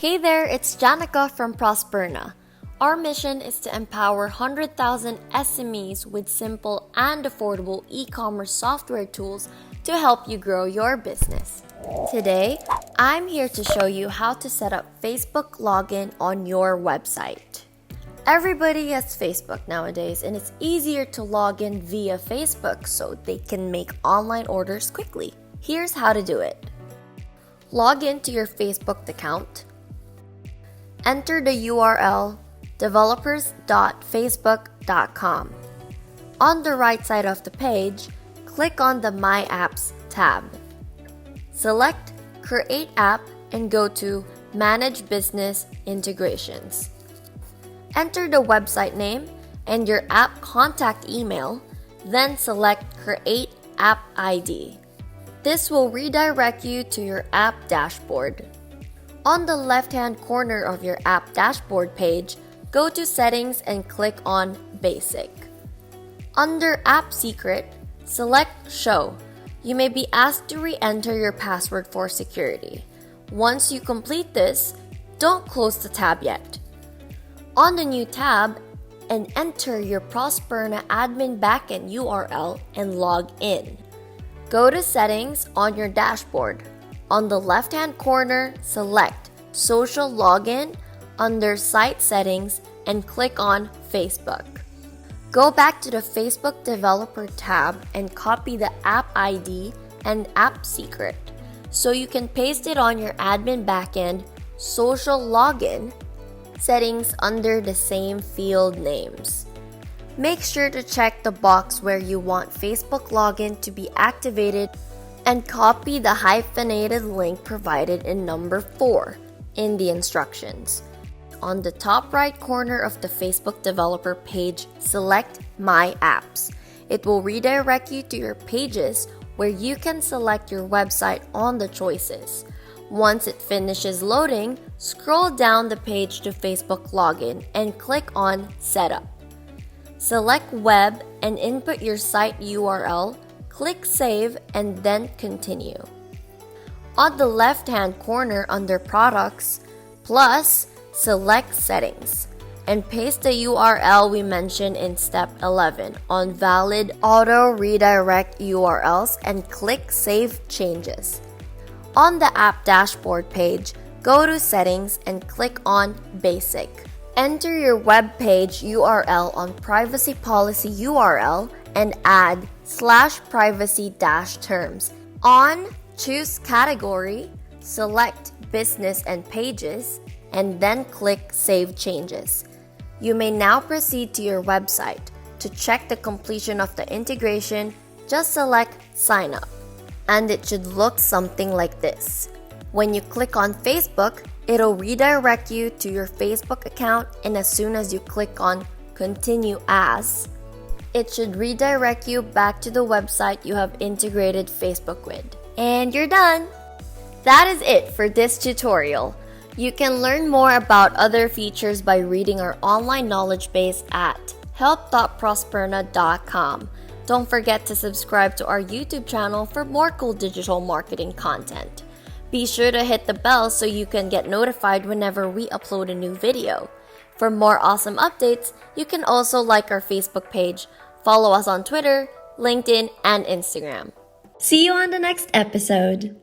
Hey there, it's Janica from Prosperna. Our mission is to empower 100,000 SMEs with simple and affordable e-commerce software tools to help you grow your business. Today, I'm here to show you how to set up Facebook login on your website. Everybody has Facebook nowadays, and it's easier to log in via Facebook so they can make online orders quickly. Here's how to do it. Log into your Facebook account. Enter the URL developers.facebook.com. On the right side of the page, click on the My Apps tab. Select Create App and go to Manage Business Integrations. Enter the website name and your app contact email, then select Create App ID. This will redirect you to your app dashboard. On the left-hand corner of your app dashboard page, go to Settings and click on Basic. Under App Secret, select Show. You may be asked to re-enter your password for security. Once you complete this, don't close the tab yet. On the new tab, and enter your Prosperna admin backend URL and log in. Go to Settings on your dashboard. On the left-hand corner, select Social Login under Site Settings and click on Facebook. Go back to the Facebook Developer tab and copy the app ID and app secret so you can paste it on your admin backend Social Login settings under the same field names. Make sure to check the box where you want Facebook login to be activated and copy the hyphenated link provided in number 4 in the instructions. On the top right corner of the Facebook developer page, select My Apps. It will redirect you to your pages where you can select your website on the choices. Once it finishes loading, scroll down the page to Facebook login and click on Setup. Select Web and input your site URL, click Save and then Continue. On the left-hand corner under Products, Plus, select Settings and paste the URL we mentioned in Step 11 on Valid Auto Redirect URLs and click Save Changes. On the app dashboard page, go to Settings and click on Basic. Enter your web page URL on Privacy Policy URL and add /privacy-terms. On Choose Category, select Business and Pages, and then click Save Changes. You may now proceed to your website. To check the completion of the integration, just select Sign Up. And it should look something like this. When you click on Facebook, it'll redirect you to your Facebook account, and as soon as you click on Continue As, it should redirect you back to the website you have integrated Facebook with. And you're done! That is it for this tutorial. You can learn more about other features by reading our online knowledge base at help.prosperna.com. Don't forget to subscribe to our YouTube channel for more cool digital marketing content. Be sure to hit the bell so you can get notified whenever we upload a new video. For more awesome updates, you can also like our Facebook page, follow us on Twitter, LinkedIn, and Instagram. See you on the next episode!